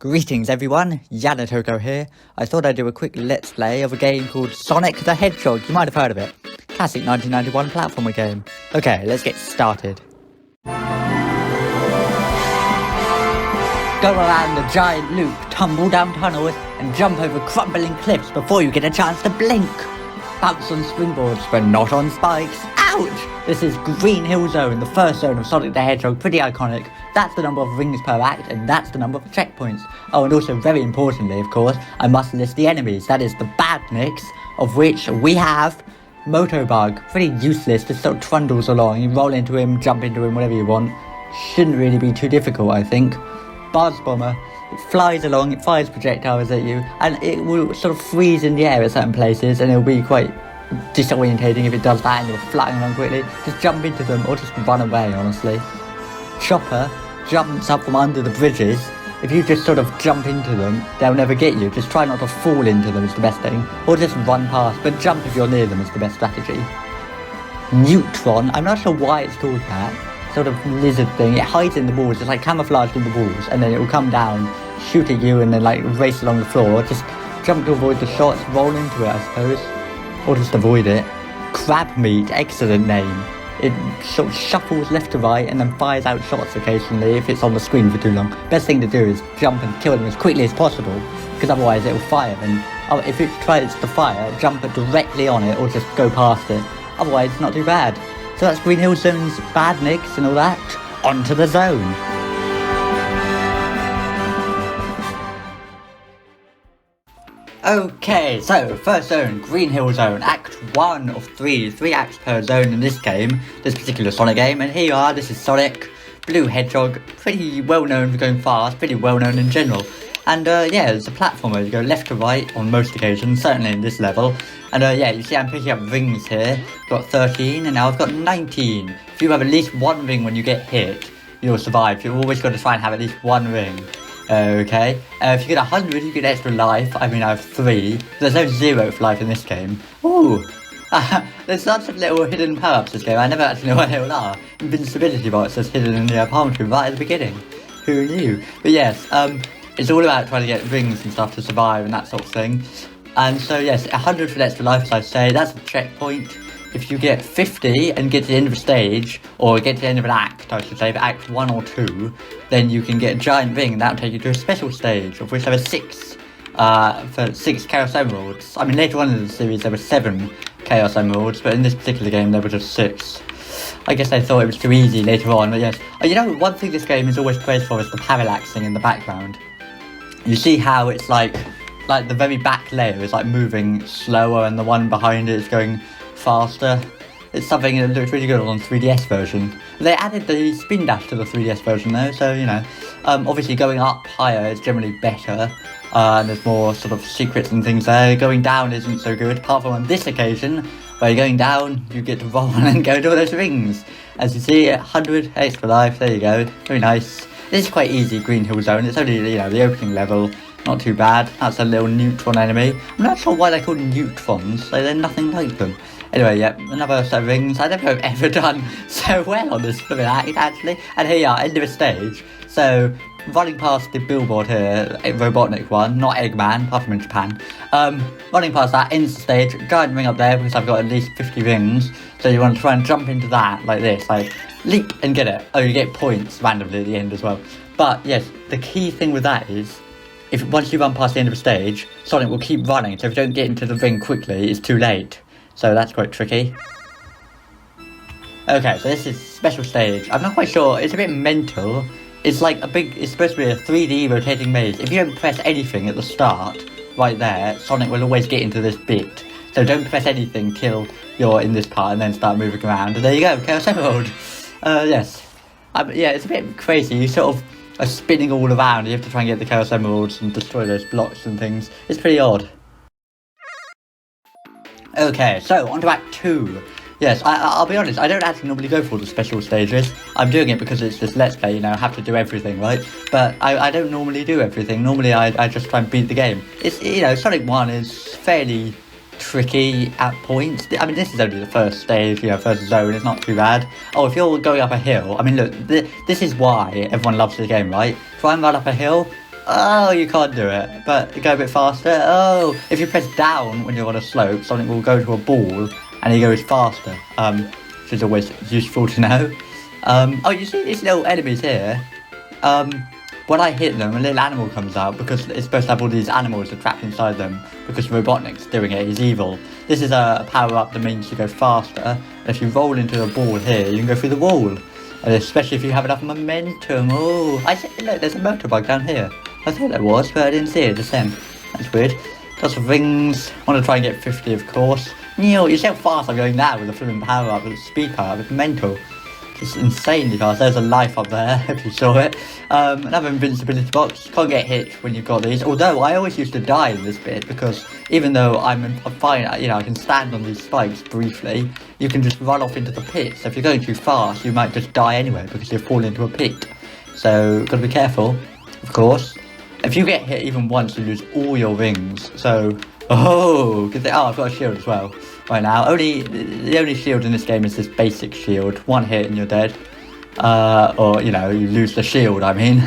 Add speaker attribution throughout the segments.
Speaker 1: Greetings everyone, Yanatoko here. I thought I'd do a quick let's play of a game called Sonic the Hedgehog. You might have heard of it. Classic 1991 platformer game. Okay, let's get started. Go around the giant loop, tumble down tunnels, and jump over crumbling cliffs before you get a chance to blink. Bounce on springboards, but not on spikes. Ouch! This is Green Hill Zone, the first zone of Sonic the Hedgehog, pretty iconic. That's the number of rings per act, and that's the number of checkpoints. Oh, and also, very importantly, of course, I must list the enemies. That is the badniks, of which we have Motobug. Pretty useless, just sort of trundles along. You roll into him, jump into him, whatever you want. Shouldn't really be too difficult, I think. Buzz Bomber. It flies along, it fires projectiles at you, and it will sort of freeze in the air at certain places, and it'll be quite disorientating if it does that and you're flying along quickly. Just jump into them or just run away, honestly. Chopper jumps up from under the bridges. If you just sort of jump into them, they'll never get you. Just try not to fall into them is the best thing. Or just run past, but jump if you're near them is the best strategy. Neutron, I'm not sure why it's called that. Sort of lizard thing. It hides in the walls, it's like camouflaged in the walls, and then it will come down, shoot at you, and then like race along the floor. Just jump to avoid the shots, roll into it, I suppose. Or just avoid it. Crab Meat, excellent name. It sort of shuffles left to right and then fires out shots occasionally if it's on the screen for too long. Best thing to do is jump and kill them as quickly as possible, because otherwise it will fire, and if it tries to fire, jump directly on it or just go past it. Otherwise it's not too bad. So that's Green Hill Zone's badniks and all that. Onto the zone. Okay, so first zone, Green Hill Zone, Act 1 of 3 acts per zone in this game, this particular Sonic game, and here you are, this is Sonic, Blue Hedgehog, pretty well known for going fast, pretty well known in general, and yeah, it's a platformer, you go left to right on most occasions, certainly in this level, and yeah, you see I'm picking up rings here, got 13, and now I've got 19, if you have at least one ring when you get hit, you'll survive, you've always got to try and have at least one ring. Okay, if you get 100, you get extra life. I mean, I have 3. There's no 0 for life in this game. Ooh, there's lots of little hidden power-ups in this game. I never actually know what they all are. Invincibility box that's hidden in the palm tree right at the beginning. Who knew? But yes, it's all about trying to get rings and stuff to survive and that sort of thing. And so yes, 100 for extra life, as I say. That's a checkpoint. If you get 50 and get to the end of a stage, or get to the end of an act, I should say, for Act 1 or 2, then you can get a giant ring, and that'll take you to a special stage, of which there were 6, for 6 Chaos Emeralds. I mean, later on in the series there were 7 Chaos Emeralds, but in this particular game there were just 6. I guess they thought it was too easy later on, but yes. You know, one thing this game is always praised for is the parallaxing in the background. You see how it's like the very back layer is like moving slower, and the one behind it is going faster. It's something that looks really good on the 3DS version. They added the spin dash to the 3DS version though, so you know, obviously going up higher is generally better, and there's more sort of secrets and things there. Going down isn't so good, apart from on this occasion, where you're going down, you get to roll and go to all those rings. As you see, 100 extra life, there you go, very nice. This is quite easy, Green Hill Zone, it's only, you know, the opening level. Not too bad. That's a little neutron enemy. I'm not sure why they're called neutrons, so they're nothing like them. Anyway, yeah, another set of rings. I don't know if I've ever done so well on this act, actually. And here you are, end of a stage. So, running past the billboard here, a Robotnik one, not Eggman, apart from in Japan. Running past that, ends the stage, giant ring up there because I've got at least 50 rings. So you want to try and jump into that, like this, like, leap and get it. Oh, you get points randomly at the end as well. But, yes, the key thing with that is, once you run past the end of a stage, Sonic will keep running, so if you don't get into the ring quickly, it's too late. So that's quite tricky. Okay, so this is special stage. I'm not quite sure, it's a bit mental. It's like it's supposed to be a 3D rotating maze. If you don't press anything at the start, right there, Sonic will always get into this bit. So don't press anything till you're in this part and then start moving around. And there you go, Chaos Emerald. Yes. Yeah, it's a bit crazy. You sort of are spinning all around. You have to try and get the Chaos Emeralds and destroy those blocks and things. It's pretty odd. Okay, so on to Act 2. Yes, I'll be honest, I don't actually normally go for the special stages. I'm doing it because it's just Let's Play, you know, I have to do everything, right? But I don't normally do everything. Normally I just try and beat the game. It's, you know, Sonic 1 is fairly tricky at points. I mean, this is only the first stage, you know, first zone, it's not too bad. Oh, if you're going up a hill, I mean, look, this is why everyone loves the game, right? Try and run up a hill, Oh, you can't do it, but go a bit faster. Oh, if you press down when you're on a slope, something will go to a ball and it goes faster. Which is always useful to know. Oh, you see these little enemies here? When I hit them, a little animal comes out because it's supposed to have all these animals that are trapped inside them because Robotnik's doing it, he's evil. This is a power-up that means you go faster. And if you roll into a ball here, you can go through the wall. And especially if you have enough momentum. Oh, I see, look, there's a motorbike down here. I thought there was, but I didn't see it just then. That's weird. Lots of rings. Want to try and get 50, of course. You see how fast I'm going now with the flipping power-up, with the speed power-up. It's mental. It's insanely fast. There's a life up there, if you saw it. Another invincibility box. Can't get hit when you've got these. Although, I always used to die in this bit, because even though I'm fine, I can stand on these spikes briefly, you can just run off into the pit. So if you're going too fast, you might just die anyway, because you fall into a pit. So, gotta be careful, of course. If you get hit even once, you lose all your rings. So, I've got a shield as well. Right now, the only shield in this game is this basic shield. One hit and you're dead. Or, you lose the shield, I mean.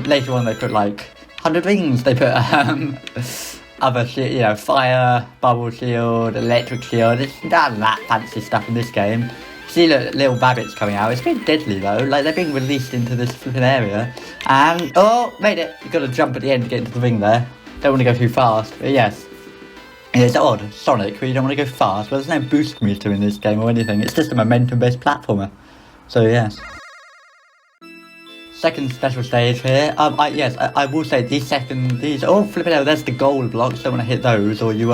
Speaker 1: Later on they put like 100 rings. They put other shield, fire, bubble shield, electric shield. It's none of that fancy stuff in this game. See little rabbits coming out. It's a bit deadly though. Like they're being released into this flipping area. And, made it. You've got to jump at the end to get into the ring there. Don't want to go too fast, but yes. It's odd, Sonic, where you don't want to go fast, but there's no boost meter in this game or anything. It's just a momentum-based platformer. So, yes. Second special stage here. I will say these flipping out, there's the gold blocks. Don't want to hit those, or you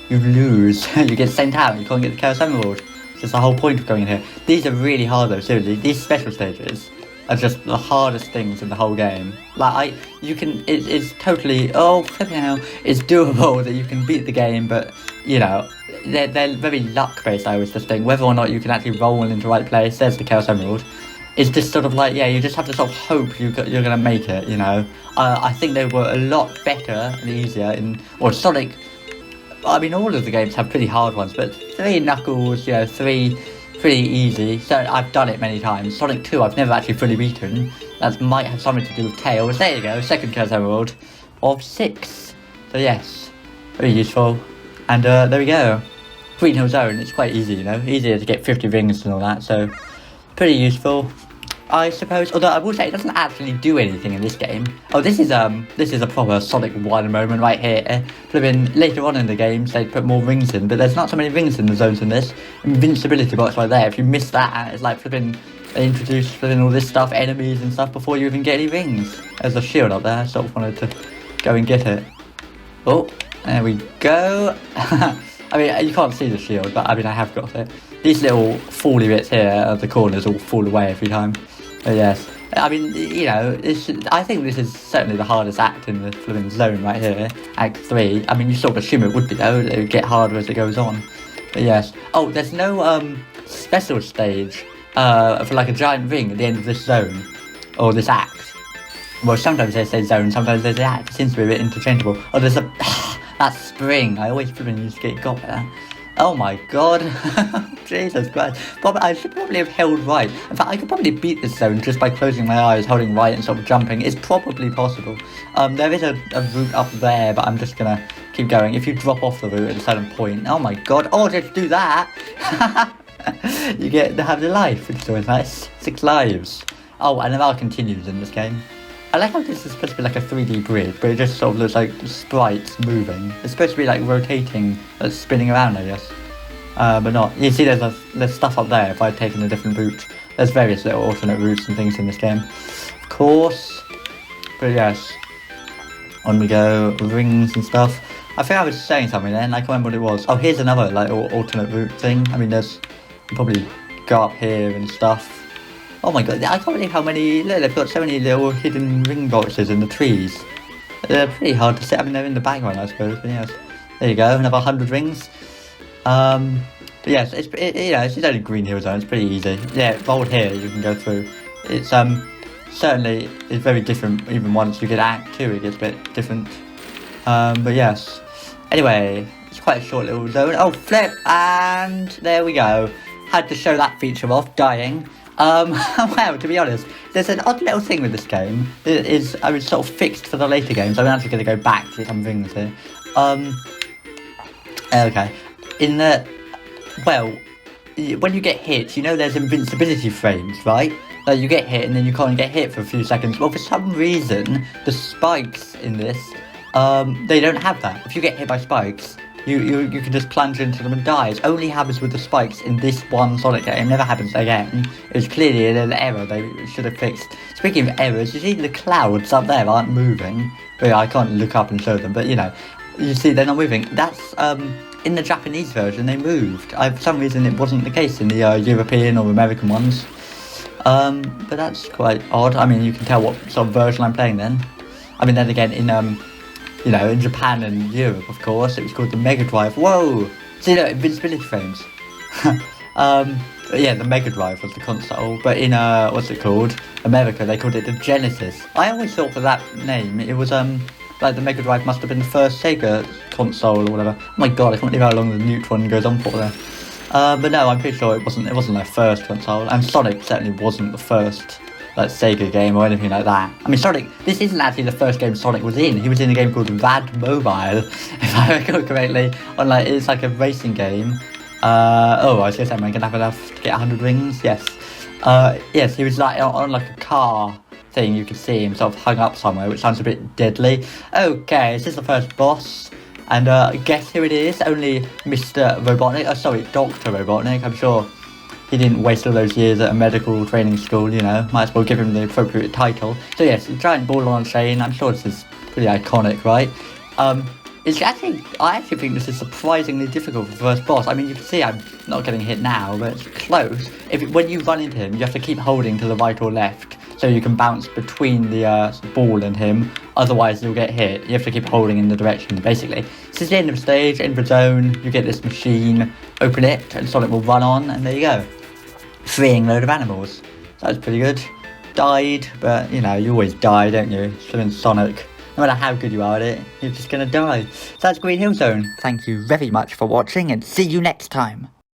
Speaker 1: lose. You get sent out, you can't get the Chaos Emerald. It's just the whole point of going in here. These are really hard though, seriously. These special stages are just the hardest things in the whole game. Like, it's totally, flipping hell, it's doable that you can beat the game, but, they're very luck-based, I always just think. Whether or not you can actually roll into the right place, there's the Chaos Emerald. It's just sort of like, you just have to sort of hope you're going to make it, I think they were a lot better and easier Sonic, all of the games have pretty hard ones, but 3 Knuckles, 3... pretty easy. So I've done it many times. Sonic 2 I've never actually fully beaten. That might have something to do with Tails. There you go, second Chaos Emerald of 6. So yes, very useful. And there we go. Green Hill Zone, it's quite easy, easier to get 50 rings and all that, so pretty useful, I suppose. Although I will say it doesn't actually do anything in this game. This is a proper Sonic 1 moment right here. Flipping later on in the games they put more rings in, but there's not so many rings in the zones in this. Invincibility box right there. If you miss that, it's like flipping they introduce flipping all this stuff, enemies and stuff before you even get any rings. There's a shield up there. I sort of wanted to go and get it. Oh, there we go. You can't see the shield, but I have got it. These little fally bits here at the corners all fall away every time. But yes, I think this is certainly the hardest act in the flipping zone right here, Act 3. You sort of assume it would be though, it would get harder as it goes on. But yes. There's no special stage for like a giant ring at the end of this zone, or this act. Well, sometimes they say zone, sometimes they say act. It seems to be a bit interchangeable. There's that spring, I always flipping used to get got there. Oh my god. Jesus Christ. I should probably have held right. In fact, I could probably beat this zone just by closing my eyes, holding right and sort of jumping. It's probably possible. There is a route up there, but I'm just gonna keep going. If you drop off the route at a certain point, oh my god. Just do that. You get to have the life, which is always nice. 6 lives. And there are continues in this game. I like how this is supposed to be like a 3D bridge, but it just sort of looks like sprites moving. It's supposed to be like rotating, spinning around, I guess. But not. You see there's stuff up there if I'd taken a different route. There's various little alternate routes and things in this game. Of course. But yes. On we go. Rings and stuff. I think I was saying something then, I can't remember what it was. Here's another like alternate route thing. You probably go up here and stuff. Oh my god, I can't believe how many, look, they've got so many little hidden ring boxes in the trees. They're pretty hard to see. They're in the background, I suppose, but yes. There you go, another 100 rings. But yes, it's only Green Hill Zone, it's pretty easy. Yeah, rolled here, you can go through. It's, certainly, it's very different, even once you get Act 2, it gets a bit different. But yes. Anyway, it's quite a short little zone. Flip, and there we go. Had to show that feature off, dying. Well, to be honest, there's an odd little thing with this game. It is, I mean, sort of fixed for the later games. I'm actually going to go back to some things here. Okay. In the, well, when you get hit, you know there's invincibility frames, right? Like, you get hit and then you can't get hit for a few seconds. Well, for some reason, the spikes in this, they don't have that. If you get hit by spikes, you can just plunge into them and die. It only happens with the spikes in this one Sonic game. It never happens again. It was clearly an error they should have fixed. Speaking of errors, you see the clouds up there aren't moving. Well, I can't look up and show them, but you know, you see they're not moving. That's, in the Japanese version, they moved. For some reason, it wasn't the case in the European or American ones. But that's quite odd. I mean, you can tell what sort of version I'm playing then. I mean, then again, in, you know, in Japan and Europe, of course, it was called the Mega Drive. Whoa! See, look, invincibility frames. Yeah, the Mega Drive was the console, but in, what's it called? America, they called it the Genesis. I always thought for that name, it was, like the Mega Drive must have been the first Sega console or whatever. Oh my god, I can't believe how long the Neutron goes on for there. But no, I'm pretty sure it wasn't their first console, and Sonic certainly wasn't the first, like, Sega game or anything like that. I mean, Sonic, this isn't actually the first game Sonic was in. He was in a game called Rad Mobile, if I recall correctly, on, like, it's like a racing game. Oh, I was gonna say, am I gonna have enough to get 100 rings? Yes. Yes, he was, like, on like, a car thing. You could see him sort of hung up somewhere, which sounds a bit deadly. Okay, this is the first boss. And guess who it is? Only Mr. Robotnik. Oh, sorry, Dr. Robotnik. I'm sure he didn't waste all those years at a medical training school, you know. Might as well give him the appropriate title. So yes, a giant ball on chain. I'm sure this is pretty iconic, right? It's actually, I actually think this is surprisingly difficult for the first boss. I mean, you can see I'm not getting hit now, but it's close. When you run into him, you have to keep holding to the right or left, so you can bounce between the ball and him. Otherwise, you'll get hit. You have to keep holding in the direction, basically. This is the end of the stage, end of the zone. You get this machine, open it, and Sonic will run on, and there you go. Freeing a load of animals. So that's pretty good. Died, but, you know, you always die, don't you? So in Sonic, no matter how good you are at it, you're just gonna die. So that's Green Hill Zone. Thank you very much for watching, and see you next time.